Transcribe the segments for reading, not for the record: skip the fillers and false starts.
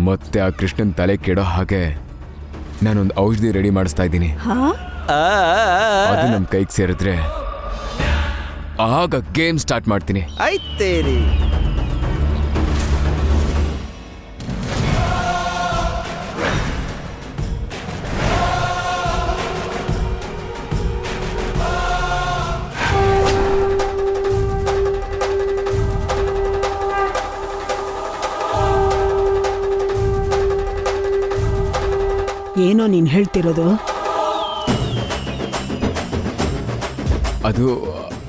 ಮತ್ತೆ ಆ ಕೃಷ್ಣನ್ ತಲೆ ಕೆಡೋ ಹಾಗೆ ನಾನೊಂದು ಔಷಧಿ ರೆಡಿ ಮಾಡಿಸ್ತಾ ಇದ್ದೀನಿ. ಅದು ನಮ್ಮ ಕೈಗೆ ಸೇರಿದ್ರೆ ಆಗ ಗೇಮ್ ಸ್ಟಾರ್ಟ್ ಮಾಡ್ತೀನಿ. ಆಯ್ತೇರಿ. ಏನೋ ನೀನ್ ಹೇಳ್ತಿರೋದು? ಅದು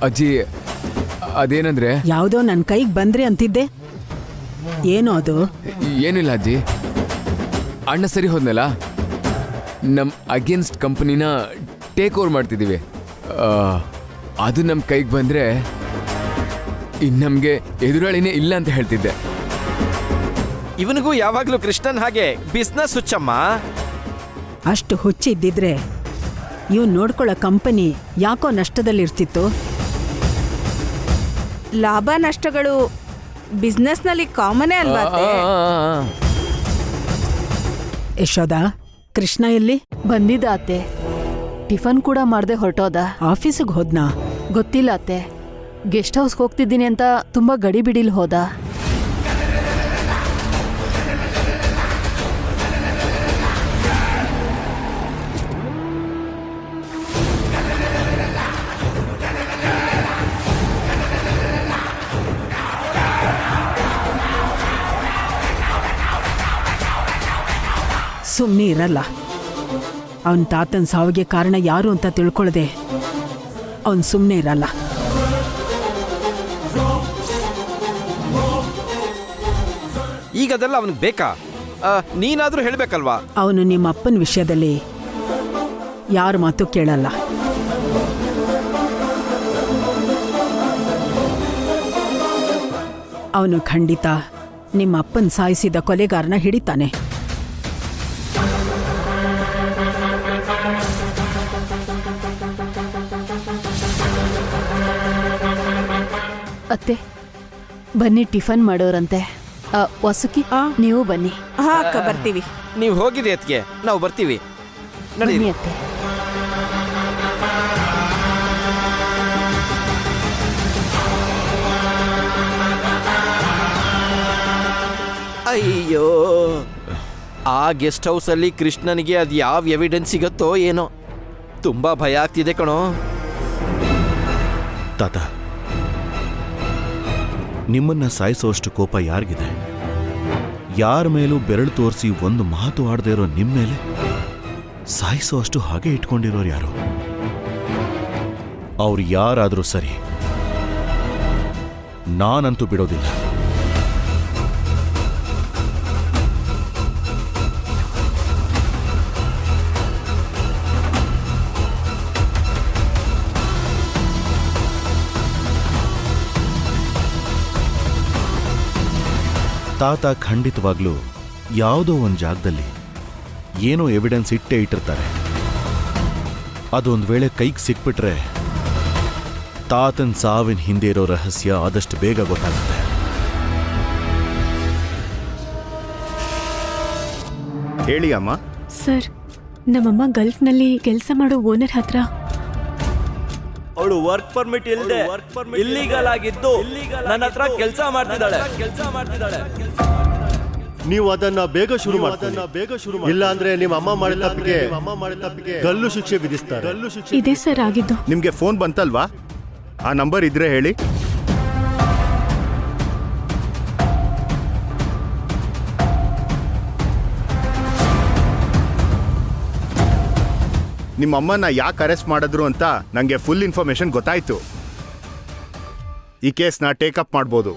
ಅಜ್ಜಿ ಅದೇನಂದ್ರೆ ಯಾವುದೋ ನನ್ನ ಕೈಗೆ ಬಂದ್ರೆ ಅಂತಿದ್ದೆ. ಏನೋ ಅದು? ಏನಿಲ್ಲ ಅಜ್ಜಿ, ಅಣ್ಣ ಸರಿ ಹೋದ್ನಲ್ಲ, ನಮ್ಮ ಅಗೇನ್ಸ್ಟ್ ಕಂಪನಿನ ಟೇಕ್ ಓವರ್ ಮಾಡ್ತಿದ್ದೀವಿ. ಅದು ನಮ್ಮ ಕೈಗೆ ಬಂದರೆ ಇನ್ನು ನಮಗೆ ಎದುರಾಳಿನೇ ಇಲ್ಲ ಅಂತ ಹೇಳ್ತಿದ್ದೆ. ಇವನಿಗೂ ಯಾವಾಗ್ಲೂ ಕೃಷ್ಣನ್ ಹಾಗೆ ಬಿಸ್ನೆಸ್ ಹುಚ್ಚಮ್ಮ. ಅಷ್ಟು ಹುಚ್ಚಿದ್ದಿದ್ರೆ ಇವ್ ನೋಡ್ಕೊಳ್ಳೋ ಕಂಪನಿ ಯಾಕೋ ನಷ್ಟದಲ್ಲಿರ್ತಿತ್ತು. ಲಾಭ ನಷ್ಟಗಳು ಬಿಸ್ನೆಸ್ನಲ್ಲಿ ಕಾಮನೇ ಅಲ್ವಾ? ಯಶೋದ, ಕೃಷ್ಣ ಎಲ್ಲಿ? ಬಂದಿದ್ದ ಅತ್ತೆ. ಟಿಫನ್ ಕೂಡ ಮಾಡ್ದೆ ಹೊರಟೋದ. ಆಫೀಸಿಗೆ ಹೋದ್ನಾ? ಗೊತ್ತಿಲ್ಲ ಅತ್ತೆ. ಗೆಸ್ಟ್ ಹೌಸ್ಗೆ ಹೋಗ್ತಿದ್ದೀನಿ ಅಂತ ತುಂಬಾ ಗಡಿಬಿಡಿಲ್ ಹೋದ. ಸುಮ್ಮನೆ ಇರಲ್ಲ. ಅವನ ತಾತನ ಸಾವಿಗೆ ಕಾರಣ ಯಾರು ಅಂತ ತಿಳ್ಕೊಳ್ಳದೆ ಅವನು ಸುಮ್ಮನೆ ಇರಲ್ಲ. ಈಗ ಅದೆಲ್ಲ ಅವನಿಗೆ ಬೇಕಾ? ನೀನಾದ್ರೂ ಹೇಳ್ಬೇಕಲ್ವಾ? ಅವನು ನಿಮ್ಮ ಅಪ್ಪನ ವಿಷಯದಲ್ಲಿ ಯಾರ ಮಾತು ಕೇಳಲ್ಲ. ಅವನು ಖಂಡಿತ ನಿಮ್ಮ ಅಪ್ಪನ ಸಾಯಿಸಿದ ಕೊಲೆಗಾರನ ಹಿಡಿತಾನೆ. ಅತ್ತೆ ಬನ್ನಿ, ಟಿಫನ್ ಮಾಡೋರಂತೆ. ವಸುಕಿ, ನೀವು ಬನ್ನಿ. ಹಾ ಅಕ್ಕ, ಬರ್ತೀವಿ. ನೀವು ಹೋಗಿರಿ ಅತ್ಗೆ, ನಾವು ಬರ್ತೀವಿ. ನಡೀರಿ ಬನ್ನಿ ಅತ್ತೆ. ಅಯ್ಯೋ, ಆ ಗೆಸ್ಟ್ ಹೌಸ್ ಅಲ್ಲಿ ಕೃಷ್ಣನಿಗೆ ಅದು ಯಾವ ಎವಿಡೆನ್ಸ್ ಸಿಗತ್ತೋ ಏನೋ. ತುಂಬಾ ಭಯ ಆಗ್ತಿದೆ ಕಣೋ. ತಾತ, ನಿಮ್ಮನ್ನ ಸಾಯಿಸೋಷ್ಟು ಕೋಪ ಯಾರಿಗಿದೆ? ಯಾರ ಮೇಲೂ ಬೆರಳು ತೋರಿಸಿ ಒಂದು ಮಾತು ಆಡದೇ ಇರೋ ನಿಮ್ಮ ಮೇಲೆ ಸಾಯಿಸೋ ಅಷ್ಟು ಹಾಗೆ ಇಟ್ಕೊಂಡಿರೋರು ಯಾರು? ಅವ್ರು ಯಾರಾದರೂ ಸರಿ, ನಾನಂತೂ ಬಿಡೋದಿಲ್ಲ. ತಾತ ಖಂಡಿತವಾಗ್ಲೂ ಯಾವುದೋ ಒಂದು ಜಾಗದಲ್ಲಿ ಏನೋ ಎವಿಡೆನ್ಸ್ ಇಟ್ಟಿರ್ತಾರೆ. ಅದೊಂದು ವೇಳೆ ಕೈಗೆ ಸಿಕ್ಬಿಟ್ರೆ ತಾತನ್ ಸಾವಿನ ಹಿಂದೆ ಇರೋ ರಹಸ್ಯ ಆದಷ್ಟು ಬೇಗ ಗೊತ್ತಾಗುತ್ತೆ. ಹೇಳಿ ಅಮ್ಮ. ಸರ್, ನಮ್ಮಮ್ಮ ಗಲ್ಫ್ನಲ್ಲಿ ಕೆಲಸ ಮಾಡೋ ಓನರ್ ಹತ್ರ ಅವಳು ವರ್ಕ್ ಪರ್ಮಿಟ್ ಇಲ್ಲದೆ ಇಲ್ಲಿಗಲ್ ಆಗಿದ್ದು ನನ್ನ ಹತ್ರ ಕೆಲಸ ಮಾಡ್ತಿದ್ದಾಳೆ. ನೀವು ಅದನ್ನ ಬೇಗ ಶುರು ಮಾಡ್ತಾನೆ. ಇಲ್ಲ ಅಂದ್ರೆ ನಿಮ್ಮ ಅಮ್ಮ ಮಾಡಿದ ತಪ್ಪಿಗೆ ಗಲ್ಲು ಶಿಕ್ಷೆ ವಿಧಿಸ್ತಾರೆ. ಇದೇ ಸರ್ ಆಗಿದ್ದು. ನಿಮ್ಗೆ ಫೋನ್ ಬಂತಲ್ವಾ? ಆ ನಂಬರ್ ಇದ್ರೆ ಹೇಳಿ. ನಿಮ್ಮ ಅಮ್ಮನ ಯಾಕೆ ಅರೆಸ್ಟ್ ಮಾಡಿದ್ರು ಅಂತ ನಂಗೆ ಫುಲ್ ಇನ್ಫಾರ್ಮೇಶನ್ ಗೊತ್ತಾಯ್ತು. ಈ ಕೇಸ್ನ ಟೇಕಪ್ ಮಾಡ್ಬೋದು.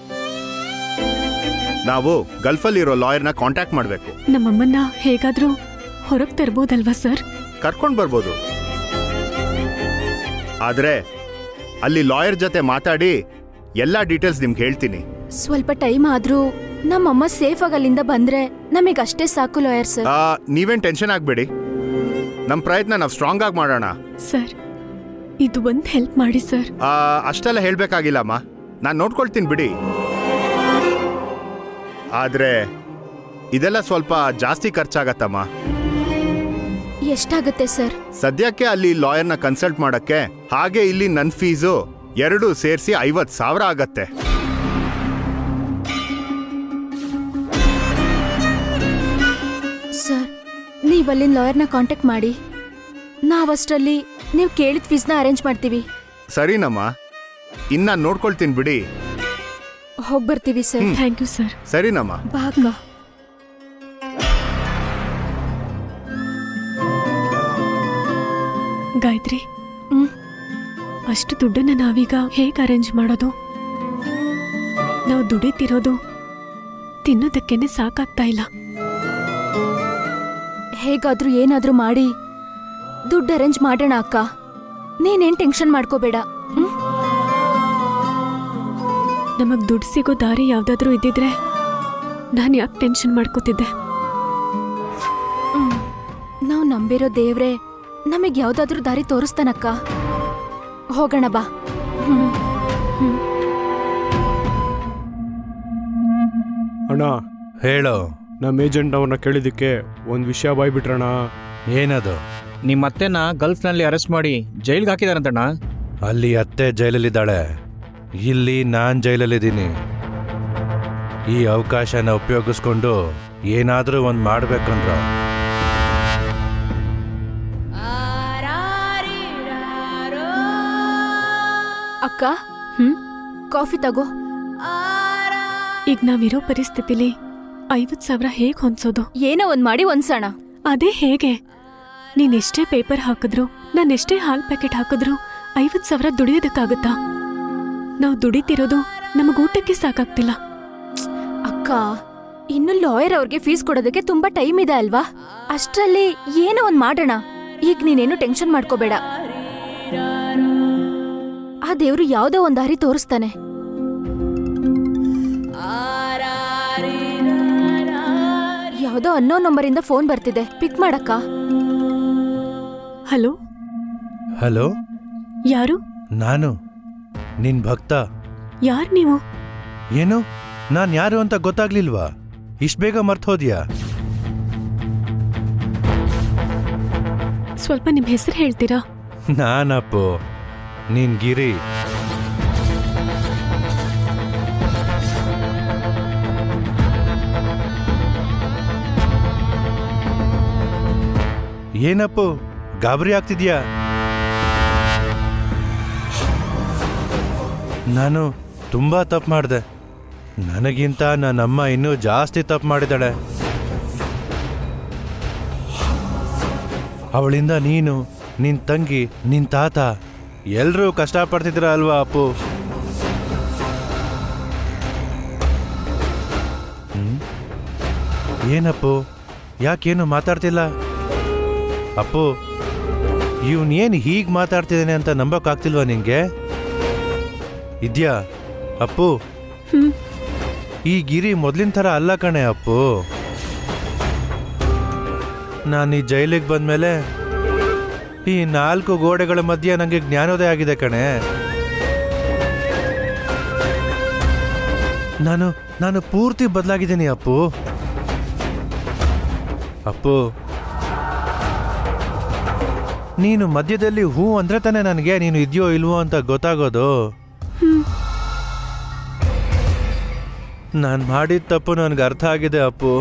ನಾವು ಗಲ್ಫಲ್ಲಿರೋ ಲಾಯರ್ನ ಕಾಂಟ್ಯಾಕ್ಟ್ ಮಾಡಬೇಕು. ನಮ್ಮಮ್ಮನ್ನ ಹೇಗಾದ್ರೂ ಹೊರಗೆ ತರ್ಬೋದಲ್ವಾ ಸರ್? ಕರ್ಕೊಂಡು ಬರ್ಬೋದು. ಆದ್ರೆ ಅಲ್ಲಿ ಲಾಯರ್ ಜೊತೆ ಮಾತಾಡಿ ಎಲ್ಲ ಡೀಟೇಲ್ಸ್ ನಿಮ್ಗೆ ಹೇಳ್ತೀನಿ. ಸ್ವಲ್ಪ ಟೈಮ್ ಆದ್ರೂ ನಮ್ಮಮ್ಮ ಸೇಫ್ ಆಗಿ ಅಲ್ಲಿಂದ ಬಂದ್ರೆ ನಮಗಷ್ಟೇ ಸಾಕು ಲಾಯರ್ ಸರ್. ನೀವೇನ್ ಟೆನ್ಷನ್ ಆಗ್ಬೇಡಿ. ನಮ್ಮ ಪ್ರಯತ್ನ ನಾವು ಸ್ಟ್ರಾಂಗ್ ಆಗಿ ಮಾಡೋಣ. ಸರ್, ಇದು ಒಂದು ಹೆಲ್ಪ್ ಮಾಡಿ ಸರ್. ಅಷ್ಟೆಲ್ಲ ಹೇಳ್ಬೇಕಾಗಿಲ್ಲಮ್ಮ, ನಾನು ನೋಡ್ಕೊಳ್ತೀನಿ ಬಿಡಿ. ಆದ್ರೆ ಇದೆಲ್ಲ ಸ್ವಲ್ಪ ಜಾಸ್ತಿ ಖರ್ಚಾಗತ್ತಮ್ಮ. ಎಷ್ಟಾಗುತ್ತೆ ಸರ್? ಸದ್ಯಕ್ಕೆ ಅಲ್ಲಿ ಲಾಯರ್ನ ಕನ್ಸಲ್ಟ್ ಮಾಡಕ್ಕೆ ಹಾಗೆ ಇಲ್ಲಿ ನನ್ನ ಫೀಸು 2 ಸೇರಿಸಿ 50,000 ಆಗತ್ತೆ. ಸರ್, ನೀವು ಅಲ್ಲಿನ ಲಾಯರ್ನ ಕಾಂಟ್ಯಾಕ್ಟ್ ಮಾಡಿ. ನಾವಷ್ಟರಲ್ಲಿ ನೀವು ಕೇಳಿದ ಫೀಸ್ನ ಅರೇಂಜ್ ಮಾಡ್ತೀವಿ. ಸರಿನಮ್ಮ, ಇನ್ನ ನೋಡ್ಕೊಳ್ತೀನಿ ಬಿಡಿ. ಹೋಗ್ಬರ್ತೀವಿ ಸರ್. Thank you sir. ಸರಿನಮ್ಮ. ಬಾ ಅಕ್ಕ. ಗಾಯತ್ರಿ, ಅಷ್ಟು ದುಡ್ಡನ್ನ ನಾವೀಗ ಹೇಗೆ ಅರೇಂಜ್ ಮಾಡೋದು? ನಾವು ದುಡಿತಿರೋದು ತಿನ್ನೋದಕ್ಕೇನೆ ಸಾಕಾಗ್ತಾ ಇಲ್ಲ. ಹೇಗಾದ್ರೂ ಏನಾದ್ರೂ ಮಾಡಿ ದುಡ್ಡು ಅರೇಂಜ್ ಮಾಡೋಣ ಅಕ್ಕ. ನೀನೇನ್ ಟೆನ್ಷನ್ ಮಾಡ್ಕೋಬೇಡ. ನಮಗ್ ದುಡ್ಡು ಸಿಗೋ ದಾರಿ ಯಾವ್ದಾದ್ರೂ ಇದ್ದಿದ್ರೆ ನಾನು ಯಾಕೆ ಟೆನ್ಷನ್ ಮಾಡ್ಕೋತಿದ್ದೆ? ನಾವು ನಂಬಿರೋ ದೇವ್ರೆ ನಮಗ್ ಯಾವ್ದಾದ್ರೂ ದಾರಿ ತೋರಿಸ್ತಾನಕ್ಕ. ಹೋಗೋಣ ಬಾ. ಅಣ್ಣ, ಹೇಳೋ. ನಮ್ಮ ಏಜೆಂಟ್ ಅವ್ರನ್ನ ಕೇಳಿದ್ದಕ್ಕೆ ಒಂದು ವಿಷಯ ಬಾಯ್ಬಿಟ್ರಣ. ಏನದು? ನಿಮ್ಮ ಅತ್ತೆನ ಗಲ್ಫ್ನಲ್ಲಿ ಅರೆಸ್ಟ್ ಮಾಡಿ ಜೈಲ್ಗೆ ಹಾಕಿದಾರಂತಣ್ಣ. ಅಲ್ಲಿ ಅತ್ತೆ ಜೈಲಲ್ಲಿದ್ದಾಳೆ, ಇಲ್ಲಿ ನಾನ್ ಜೈಲಲ್ಲಿದ್ದೀನಿ. ಈ ಅವಕಾಶನ ಉಪಯೋಗಿಸ್ಕೊಂಡು ಏನಾದರೂ ಒಂದು ಮಾಡ್ಬೇಕಂದ್ರ ಅಕ್ಕ, ಕಾಫಿ ತಗೋ. ಈಗ ನಾವಿರೋ ಪರಿಸ್ಥಿತಿಲಿ 50,000 ಹೇಗೆ ಹೊಂದ್ಸೋದು? ಏನೋ ಒಂದ್ ಮಾಡಿ ಹೊಂದ್ಸೋಣ. ಅದೇ ಹೇಗೆ? ನೀನೆಷ್ಟೇ ಪೇಪರ್ ಹಾಕಿದ್ರು, ನಾನೆಷ್ಟೇ ಹಾಲ್ ಪ್ಯಾಕೆಟ್ ಹಾಕಿದ್ರು 50,000 ದುಡಿಯೋದಕ್ಕಾಗತ್ತಾ? ನಾವು ದುಡಿತಿರೋದು ನಮಗ್ ಊಟಕ್ಕೆ ಸಾಕಾಗ್ತಿಲ್ಲ. ಅಕ್ಕ, ಇನ್ನು ಲಾಯರ್ ಅವ್ರಿಗೆ ಫೀಸ್ ಕೊಡೋದಕ್ಕೆ ತುಂಬಾ ಟೈಮ್ ಇದೆ ಅಲ್ವಾ? ಅಷ್ಟ್ರಲ್ಲಿ ಏನೋ ಒಂದ್ ಮಾಡೋಣ. ಈಗ ನೀನೇನು ಟೆನ್ಷನ್ ಮಾಡ್ಕೋಬೇಡ. ಆ ದೇವ್ರು ಯಾವ್ದೋ ಒಂದ್ ದಾರಿ ತೋರಿಸ್ತಾನೆ. ಯಾವ್ದೋ ಅನ್ನೋ ನಂಬರಿಂದ ಫೋನ್ ಬರ್ತಿದೆ, ಪಿಕ್ ಮಾಡಕ್ಕ. ಹಲೋ. ಹಲೋ, ಯಾರು? ನಾನು ನಿನ್ ಭಕ್ತ. ಯಾರ್ ನೀವು? ಏನು, ನಾನ್ ಯಾರು ಅಂತ ಗೊತ್ತಾಗ್ಲಿಲ್ವಾ? ಇಷ್ಟು ಬೇಗ ಮರ್ತೋದ್ಯಾ? ಸ್ವಲ್ಪ ನಿಮ್ ಹೆಸರು ಹೇಳ್ತೀರಾ? ನಾನಪ್ಪು, ನೀನ್ ಗಿರಿ. ಏನಪ್ಪು, ಗಾಬರಿ ಆಗ್ತಿದ್ಯಾ? ನಾನು ತುಂಬಾ ತಪ್ಪು ಮಾಡಿದೆ. ನನಗಿಂತ ನನ್ನಮ್ಮ ಇನ್ನೂ ಜಾಸ್ತಿ ತಪ್ಪು ಮಾಡಿದಾಳೆ. ಅವಳಿಂದ ನೀನು, ನಿನ್ ತಂಗಿ, ನಿನ್ ತಾತ ಎಲ್ರೂ ಕಷ್ಟಪಡ್ತಿದ್ರ ಅಲ್ವಾ ಅಪ್ಪು? ಏನಪ್ಪು, ಯಾಕೇನು ಮಾತಾಡ್ತಿಲ್ಲ? ಅಪ್ಪು, ಇವನೇನು ಹೀಗೆ ಮಾತಾಡ್ತಿದ್ದಾನೆ ಅಂತ ನಂಬಕ್ಕಾಗ್ತಿಲ್ವಾ ನಿಂಗೆ? ಇದ್ಯಾ ಅಪ್ಪು? ಈ ಗಿರಿ ಮೊದ್ಲಿನ ಥರ ಅಲ್ಲ ಕಣೆ ಅಪ್ಪು. ನಾನು ಈ ಜೈಲಿಗೆ ಬಂದ್ಮೇಲೆ ಈ 4 ಗೋಡೆಗಳ ಮಧ್ಯೆ ನನಗೆ ಜ್ಞಾನೋದಯ ಆಗಿದೆ ಕಣೆ. ನಾನು ಪೂರ್ತಿ ಬದಲಾಗಿದ್ದೀನಿ ಅಪ್ಪು. ಅಪ್ಪು, ನೀನು ಮಧ್ಯದಲ್ಲಿ ಹೂ ಅಂದ್ರೆ ತಾನೆ ನನಗೆ ನೀನು ಇದೆಯೋ ಇಲ್ವೋ ಅಂತ ಗೊತ್ತಾಗೋದು. ನಾನು ಮಾಡಿದ ತಪ್ಪು ನನಗೆ ಅರ್ಥ ಆಗಿದೆ ಅಪ್ಪು.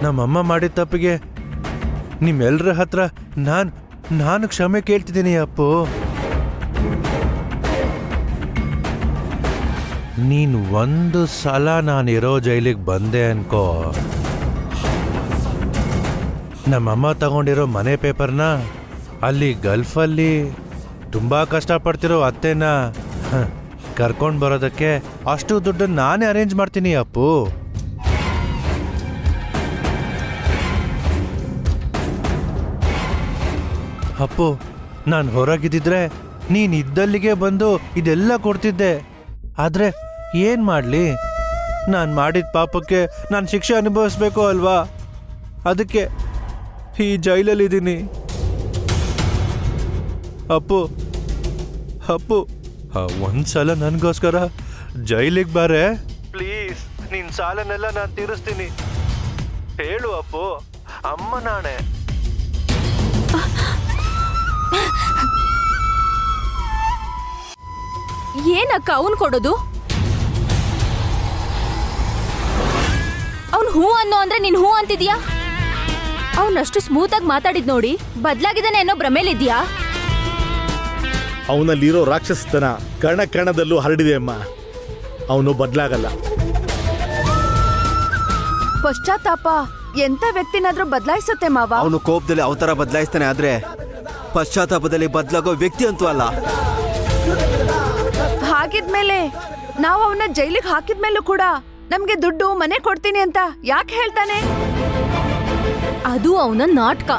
ನಮ್ಮಮ್ಮ ಮಾಡಿದ ತಪ್ಪಿಗೆ ನಿಮ್ಮೆಲ್ಲರ ಹತ್ರ ನಾನು ಕ್ಷಮೆ ಕೇಳ್ತಿದ್ದೀನಿ ಅಪ್ಪು. ನೀನು ಒಂದು ಸಲ ನಾನಿರೋ ಜೈಲಿಗೆ ಬಂದೆ ಅನ್ಕೋ, ನಮ್ಮಮ್ಮ ತಗೊಂಡಿರೋ ಮನೆ ಪೇಪರ್ನ ಅಲ್ಲಿ ಗಲ್ಫಲ್ಲಿ ತುಂಬಾ ಕಷ್ಟಪಡ್ತಿರೋ ಅತ್ತೆನ ಕರ್ಕೊಂಡು ಬರೋದಕ್ಕೆ ಅಷ್ಟು ದುಡ್ಡು ನಾನೇ ಅರೇಂಜ್ ಮಾಡ್ತೀನಿ ಅಪ್ಪು. ಅಪ್ಪು, ನಾನು ಹೊರಗಿದ್ದಿದ್ರೆ ನೀನ್ ಇದ್ದಲ್ಲಿಗೆ ಬಂದು ಇದೆಲ್ಲ ಕೊಡ್ತಿದ್ದೆ. ಆದ್ರೆ ಏನ್ ಮಾಡ್ಲಿ, ನಾನು ಮಾಡಿದ ಪಾಪಕ್ಕೆ ನಾನು ಶಿಕ್ಷೆ ಅನುಭವಿಸ್ಬೇಕು ಅಲ್ವಾ? ಅದಕ್ಕೆ ಈ ಜೈಲಲ್ಲಿದ್ದೀನಿ ಅಪ್ಪು. ಅಪ್ಪು, ಒಂದ್ಸಲ ನನಗೋಸ್ಕರ ಜೈಲಿಗೆ ಬಾರೆ ಪ್ಲೀಸ್. ನಿನ್ನ ಸಾಲನೆಲ್ಲ ನಾನು ತೀರಿಸ್ತೀನಿ. ಹೇಳು ಅಪ್ಪು, ಅಮ್ಮ ನಾಣೆ. ಏನಕ್ಕ ಅವನ್ ಕೊಡೋದು? ಅವ್ನ್ ಹೂ ಅನ್ನೋ ಅಂದ್ರೆ ನೀನ್ ಹೂ ಅಂತಿದ್ಯಾ? ಅವನಷ್ಟು ಸ್ಮೂತ್ ಆಗಿ ಮಾತಾಡಿದ್ ನೋಡಿ ಬದ್ಲಾಗಿದ್ದಾನೆ ಅನ್ನೋ ಭ್ರಮೇಲಿದ್ಯಾ? ಅವನಲ್ಲಿರೋ ರಾಕ್ಷಸತನ ಕಣ ಕಣದಲ್ಲೂ ಹರಡಿದೆ ಅಮ್ಮ. ಅವನು ಬದಲಾಗಲ್ಲ. ಪಶ್ಚಾತ್ತಾಪ ಎಂತ ವ್ಯಕ್ತಿನಾದ್ರೂ ಬದಲಾಯಿಸುತ್ತೆ ಮಾವ. ಅವನು ಕೋಪದಲ್ಲಿ ಅವತಾರ ಬದಲಾಯಿಸ್ತಾನೆ, ಆದ್ರೆ ಪಶ್ಚಾತ್ತಾಪದಲ್ಲಿ ಬದಲಾಗೋ ವ್ಯಕ್ತಿ ಅಂತೂ ಅಲ್ಲ. ಹಾಗಿದ್ಮೇಲೆ ನಾವು ಅವನ್ನ ಜೈಲಿಗೆ ಹಾಕಿದ್ಮೇಲೂ ಕೂಡ ನಮ್ಗೆ ದುಡ್ಡು ಮನೆ ಕೊಡ್ತೀನಿ ಅಂತ ಯಾಕೆ ಹೇಳ್ತಾನೆ? ಅದು ಅವನ ನಾಟಕ.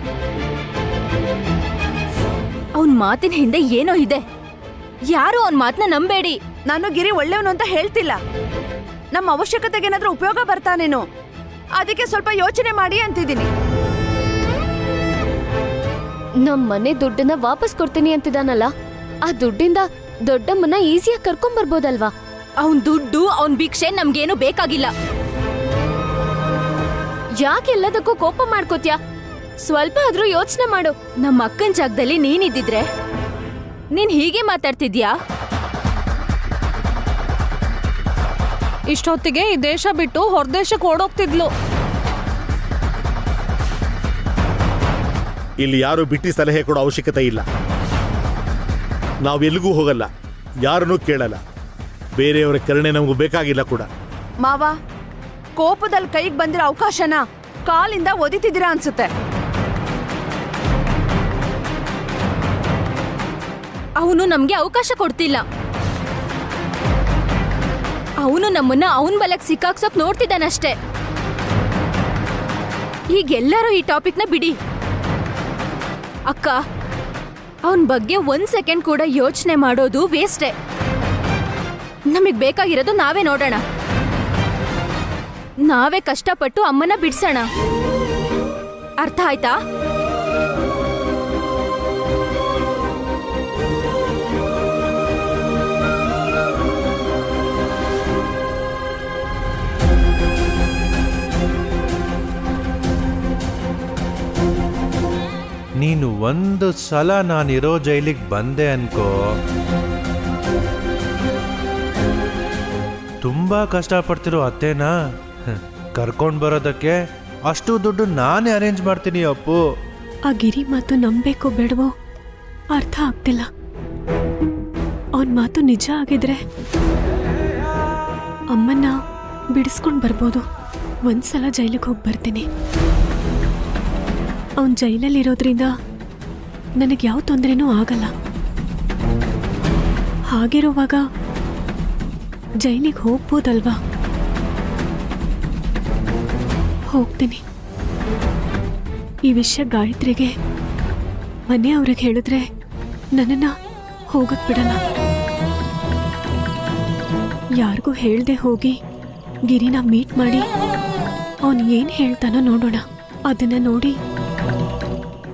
ಅವನ್ ಮಾತಿನ ಹಿಂದೆ ಏನೋ ಇದೆ. ಯಾರು ಅವನ್ ಮಾತನ್ನ ನಂಬೇಡಿ. ನಾನು ಗಿರಿ ಒಳ್ಳೆಯವನು ಅಂತ ಹೇಳ್ತಿಲ್ಲ. ನಮ್ಮ ಅವಶ್ಯಕತೆಗೆ ಏನಾದ್ರೂ ಉಪಯೋಗ ಬರ್ತಾನೇನೋ, ಅದಕ್ಕೆ ಸ್ವಲ್ಪ ಯೋಚನೆ ಮಾಡಿ ಅಂತಿದ್ದೀನಿ. ನಮ್ ಮನೆ ದುಡ್ಡನ್ನ ವಾಪಸ್ ಕೊಡ್ತೀನಿ ಅಂತಿದಾನಲ್ಲ, ಆ ದುಡ್ಡಿಂದ ದೊಡ್ಡಮ್ಮನ ಈಸಿಯಾಗಿ ಕರ್ಕೊಂಡ್ ಬರ್ಬೋದಲ್ವಾ? ಅವನ್ ದುಡ್ಡು ಅವನ್ ಭಿಕ್ಷೆ ನಮ್ಗೇನು ಬೇಕಾಗಿಲ್ಲ. ಯಾಕೆಲ್ಲದಕ್ಕೂ ಕೋಪ ಮಾಡ್ಕೋತ್ಯಾ? ಸ್ವಲ್ಪ ಆದ್ರೂ ಯೋಚನೆ ಮಾಡು. ನಮ್ಮ ಅಕ್ಕನ ಜಾಗದಲ್ಲಿ ನೀನಿದ್ದಿದ್ರೆ ನೀನ್ ಹೀಗೆ ಮಾತಾಡ್ತಿದ್ಯಾ? ಇಷ್ಟೊತ್ತಿಗೆ ಈ ದೇಶ ಬಿಟ್ಟು ಹೊರದೇಶಕ್ಕೆ ಓಡೋಗ್ತಿದ್ಲು. ಇಲ್ಲಿ ಯಾರು ಬಿಟ್ಟು ಸಲಹೆ ಕೊಡೋ ಅವಶ್ಯಕತೆ ಇಲ್ಲ. ನಾವೆಲ್ಲಿಗೂ ಹೋಗಲ್ಲ, ಯಾರನ್ನೂ ಕೇಳಲ್ಲ. ಬೇರೆಯವರ ಕರುಣೆ ನಮಗೂ ಬೇಕಾಗಿಲ್ಲ ಕೂಡ. ಮಾವ, ಕೋಪದಲ್ಲಿ ಕೈಗೆ ಬಂದಿರೋ ಅವಕಾಶನ ಕಾಲಿಂದ ಒದಿತಿದ್ದೀರಾ ಅನ್ಸುತ್ತೆ. ಅವನು ನಮ್ಗೆ ಅವಕಾಶ ಕೊಡ್ತಿಲ್ಲ. ಅವನು ನಮ್ಮನ್ನ ಅವನ್ ಬಲಕ್ ಸಿಕ್ಕಾಕ್ಸೋಕ್ ನೋಡ್ತಿದ್ದಾನಷ್ಟೇ. ಈಗೆಲ್ಲರೂ ಈ ಟಾಪಿಕ್ನ ಬಿಡಿ. ಅಕ್ಕ, ಅವನ್ ಬಗ್ಗೆ 1 ಸೆಕೆಂಡ್ ಕೂಡ ಯೋಚನೆ ಮಾಡೋದು ವೇಸ್ಟೇ. ನಮಗ್ ಬೇಕಾಗಿರೋದು ನಾವೇ ನೋಡೋಣ. ನಾವೇ ಕಷ್ಟಪಟ್ಟು ಅಮ್ಮನ ಬಿಡ್ಸೋಣ. ಅರ್ಥ ಆಯ್ತಾ? ನೀನು ಒಂದು ಸಲ ನಾನಿರೋ ಜೈಲಿಗೆ ಬಂದೆ ಅನ್ಕೋ, ತುಂಬಾ ಕಷ್ಟಪಡ್ತಿರೋ ಅತ್ತೇನಾ ಕರ್ಕೊಂಡ್ ಬರೋದಕ್ಕೆ ಅಷ್ಟು ದುಡ್ಡು ನಾನೇ ಅರೇಂಜ್ ಮಾಡ್ತೀನಿ ಅಪ್ಪು. ಆ ಗಿರಿ ಮಾತು ನಂಬೇಕೋ ಬೇಡವೋ ಅರ್ಥ ಆಗ್ತಿಲ್ಲ. ಅವನ್ ಮಾತು ನಿಜ ಆಗಿದ್ರೆ ಅಮ್ಮನ್ನ ಬಿಡಿಸ್ಕೊಂಡ್ ಬರ್ಬೋದು. ಒಂದ್ಸಲ ಜೈಲಿಗೆ ಹೋಗಿ ಬರ್ತೀನಿ. ಅವನ್ ಜೈಲಲ್ಲಿರೋದ್ರಿಂದ ನನಗೆ ಯಾವ ತೊಂದರೆನೂ ಆಗಲ್ಲ. ಹಾಗಿರುವಾಗ ಜೈಲಿಗೆ ಹೋಗ್ಬೋದಲ್ವಾ? ಹೋಗ್ತೀನಿ. ಈ ವಿಷಯ ಗಾಯತ್ರಿಗೆ ಮನೆಯವ್ರಿಗೆ ಹೇಳಿದ್ರೆ ನನ್ನನ್ನ ಹೋಗಕ್ ಬಿಡಲ್ಲ. ಯಾರಿಗೂ ಹೇಳ್ದೆ ಹೋಗಿ ಗಿರಿನ ಮೀಟ್ ಮಾಡಿ ಅವನು ಏನು ಹೇಳ್ತಾನೋ ನೋಡೋಣ. ಅದನ್ನ ನೋಡಿ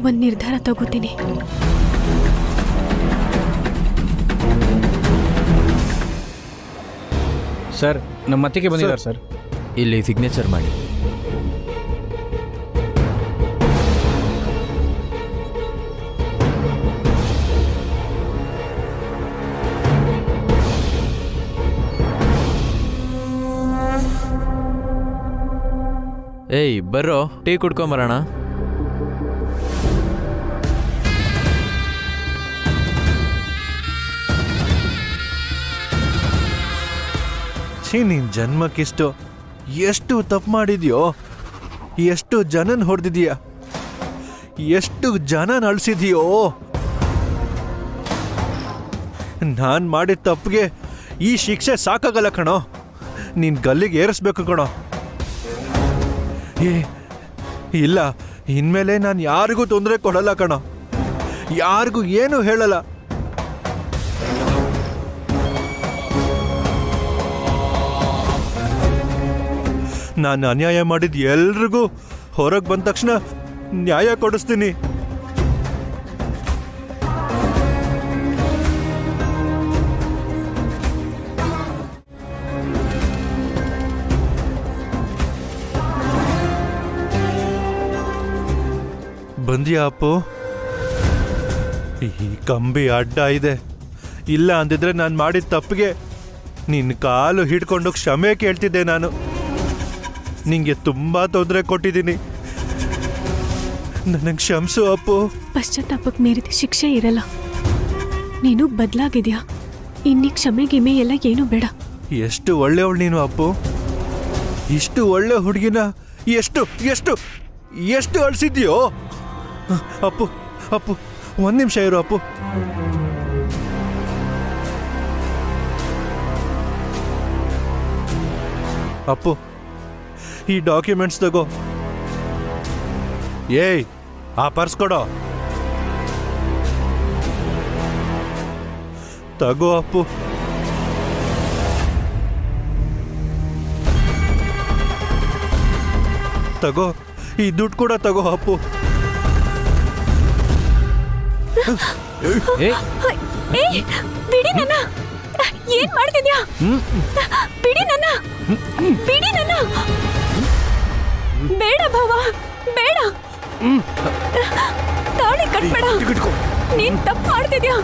ಒಂದು ನಿರ್ಧಾರ ತಗೋತೀನಿ. ಸರ್, ನಮ್ಮ ಅತ್ತಿಗೆ ಬಂದಿದ್ದಾರೆ ಸರ್. ಇಲ್ಲಿ ಸಿಗ್ನೇಚರ್ ಮಾಡಿ. ಏಯ್ ಬರ್ರೋ, ಟೀ ಕುಡ್ಕೊಂಬರೋಣ. ನಿನ್ ಜನ್ಮಕ್ಕಿಷ್ಟು ಎಷ್ಟು ತಪ್ಪು ಮಾಡಿದ್ಯೋ, ಎಷ್ಟು ಜನನ್ ಹೊಡೆದಿದ್ಯಾ, ಎಷ್ಟು ಜನನ್ ಅಳಿಸಿದ್ಯೋ. ನಾನ್ ಮಾಡಿದ ತಪ್ಪಿಗೆ ಈ ಶಿಕ್ಷೆ ಸಾಕಾಗಲ್ಲ ಕಣೋ. ನೀನ್ ಗಲ್ಲಿಗೆ ಏರಿಸ್ಬೇಕು ಕಣೋ. ಇಲ್ಲ, ಇನ್ಮೇಲೆ ನಾನು ಯಾರಿಗೂ ತೊಂದರೆ ಕೊಡಲ್ಲ ಕಣೋ, ಯಾರಿಗೂ ಏನು ಹೇಳಲ್ಲ. ನಾನು ಅನ್ಯಾಯ ಮಾಡಿದ ಎಲ್ರಿಗೂ ಹೊರಗೆ ಬಂದ ತಕ್ಷಣ ನ್ಯಾಯ ಕೊಡಿಸ್ತೀನಿ. ಬಂದ್ಯಾ ಅಪ್ಪು? ಈ ಕಂಬಿ ಅಡ್ಡ ಇದೆ. ಇಲ್ಲ ಅಂದಿದ್ರೆ ನಾನು ಮಾಡಿದ ತಪ್ಪಿಗೆ ನಿನ್ನ ಕಾಲು ಹಿಡ್ಕೊಂಡು ಕ್ಷಮೆ ಕೇಳ್ತಿದ್ದೆ. ನಾನು ನಿಂಗೆ ತುಂಬಾ ತೊಂದರೆ ಕೊಟ್ಟಿದ್ದೀನಿ. ನನಗೆ ಕ್ಷಮಿಸು ಅಪ್ಪು. ಪಶ್ಚಾತ್ತಾಪಕ್ಕೆ ಮೀರಿದ ಶಿಕ್ಷೆ ಇರಲ್ಲ. ನೀನು ಬದಲಾಗಿದ್ಯಾ. ಇನ್ನಿ ಕ್ಷಮೆ ಗಿಮೆ ಎಲ್ಲ ಏನೂ ಬೇಡ. ಎಷ್ಟು ಒಳ್ಳೆಯವಳು ನೀನು ಅಪ್ಪು. ಇಷ್ಟು ಒಳ್ಳೆ ಹುಡುಗಿನ ಎಷ್ಟು ಎಷ್ಟು ಎಷ್ಟು ಅಳಿಸಿದ್ಯೋ ಅಪ್ಪು. ಅಪ್ಪು ಒಂದ್ ನಿಮಿಷ ಇರು ಅಪ್ಪು. ಅಪ್ಪು ಈ ಡಾಕ್ಯುಮೆಂಟ್ಸ್ ತಗೋ. ಏಯ್ ಆ ಪರ್ಸ್ ಕೊಡೋ. ತಗೋ ಅಪ್ಪು. ತಗೋ ಈ ದುಡ್ಡು ಕೂಡ ತಗೋ ಅಪ್ಪು. ಬಿಡಿ ನನ್ನ. ಏನ್ ಮಾಡ್ತಿದ್ಯಾ? ಬಿಡಿ ನನ್ನ. ಬಿಡಿ ನನ್ನ. ಬೇಡ ಭಾವ, ಬೇಡ. ತಾಳಿ ಕಟ್ಬೇಡ. ನೀನ್ ತಪ್ಪು ಮಾಡ್ತಿದ್ಯಾ.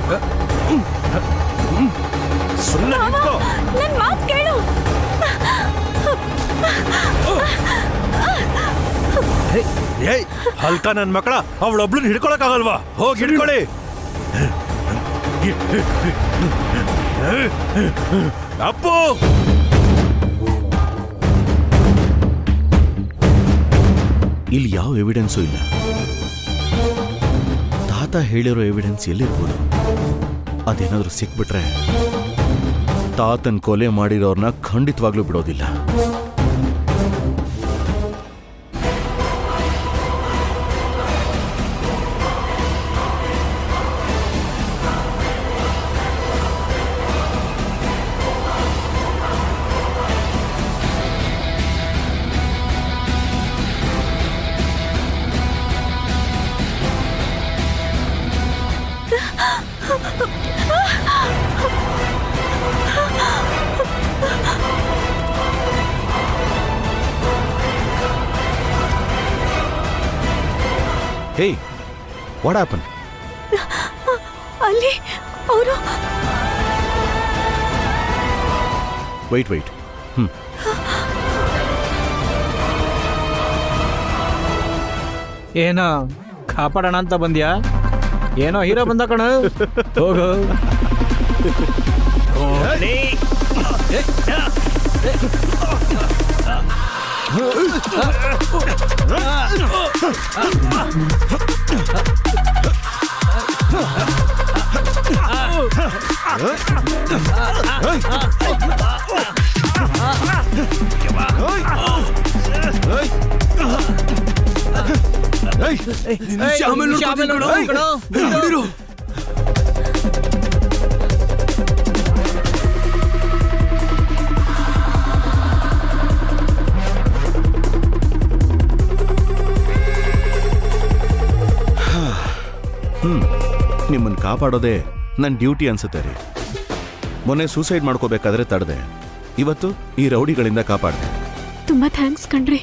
ನನ್ ಮಾತು ಕೇಳು. ಏಯ್ ಹಲ್ಕ ನನ್ ಮಕ್ಕಳ, ಅವಳೊಬ್ಳನ್ನ ಹಿಡ್ಕೊಳಕ್ಕಾಗಲ್ವಾ? ಹೋಗಿ ಹಿಡ್ಕೊಳ್ಳಿ. ಅಪ್ಪು ಇಲ್ಲಿ ಯಾವ ಎವಿಡೆನ್ಸು ಇಲ್ಲ. ತಾತ ಹೇಳಿರೋ ಎವಿಡೆನ್ಸ್ ಎಲ್ಲಿರ್ಬೋದು? ಅದೇನಾದ್ರೂ ಸಿಕ್ಬಿಟ್ರೆ ತಾತನ್ ಕೊಲೆ ಮಾಡಿರೋರ್ನ ಖಂಡಿತವಾಗ್ಲೂ ಬಿಡೋದಿಲ್ಲ. Hey, what happened? ಅಲ್ಲಿ ಅವರು. Wait. ಏನ ಕಾಪಾಡೋಣ ಅಂತ ಬಂದ್ಯಾ? ಏನೋ ಹೀರೋ ಬಂದ ಕಣ. ಹೋಗು. ನಿಮ್ಮನ್ನ ಕಾಪಾಡೋದೇ ನನ್ನ ಡ್ಯೂಟಿ ಅನ್ಸುತ್ತೆ ರೀ. ಮೊನ್ನೆ ಸೂಸೈಡ್ ಮಾಡ್ಕೋಬೇಕಾದ್ರೆ ತಡೆದೆ, ಇವತ್ತು ಈ ರೌಡಿಗಳಿಂದ ಕಾಪಾಡಿದೆ. ತುಂಬಾ ಥ್ಯಾಂಕ್ಸ್ ಕಣ್ರಿ.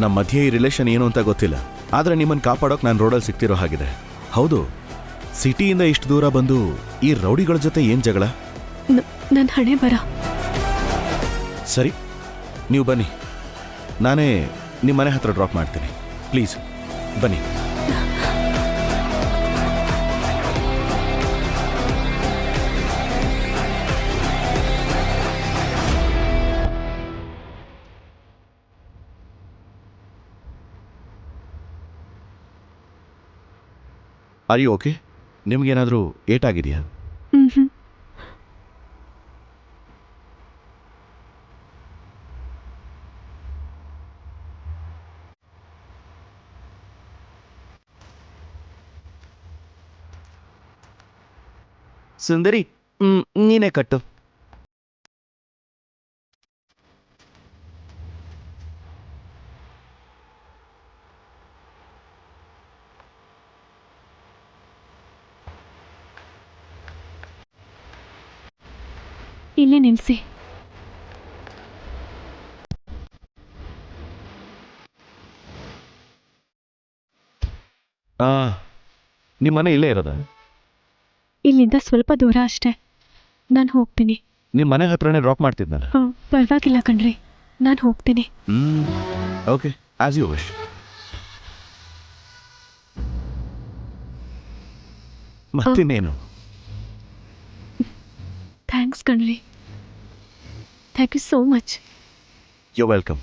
ನಮ್ಮ ಮಧ್ಯೆ ಈ ರಿಲೇಷನ್ ಏನು ಅಂತ ಗೊತ್ತಿಲ್ಲ, ಆದ್ರೆ ನಿಮ್ಮನ್ನ ಕಾಪಾಡೋಕೆ ನಾನು ರೋಡಲ್ಲಿ ಸಿಗ್ತಿರೋ ಹಾಗಿದೆ. ಹೌದು, ಸಿಟಿಯಿಂದ ಇಷ್ಟು ದೂರ ಬಂದು ಈ ರೌಡಿಗಳ ಜೊತೆ ಏನ್ ಜಗಳ? ನನ್ನ ಹಣೆ ಬರ. ಸರಿ, ನೀವು ಬನ್ನಿ, ನಾನೇ ನಿಮ್ಮ ಮನೆ ಹತ್ರ ಡ್ರಾಪ್ ಮಾಡ್ತೀನಿ. ಪ್ಲೀಸ್ ಬನ್ನಿ. Are you okay? ನಿಮ್ಗೇನಾದರೂ ಏಟಾಗಿದೆಯಾ? ಸುಂದರಿ, ನೀನೇ ಕಟ್ಟು. ಇಲ್ಲೇ ನಿಲ್ಸಿ. ನಿಮ್ಮ ಮನೆ ಇಲ್ಲೇ ಇರೋದಾ? ಇಲ್ಲಿಂದ ಸ್ವಲ್ಪ ದೂರ ಅಷ್ಟೇ. ನಾನು ಹೋಗ್ತೀನಿ. ನಿಮ್ಮ ಮನೆ ಹತ್ರನೇ ಡ್ರಾಪ್ ಮಾಡ್ತಿದ್ನಲ್ಲ. ಹಾಂ, ಪರವಾಗಿಲ್ಲ ಕಣ್ರಿ, ನಾನು ಹೋಗ್ತೀನಿ. Okay, as you wish. ಮತ್ತಿನ್ನೇನು? ಥ್ಯಾಂಕ್ಸ್ ಕಣ್ರಿ, thank you so much. You welcome.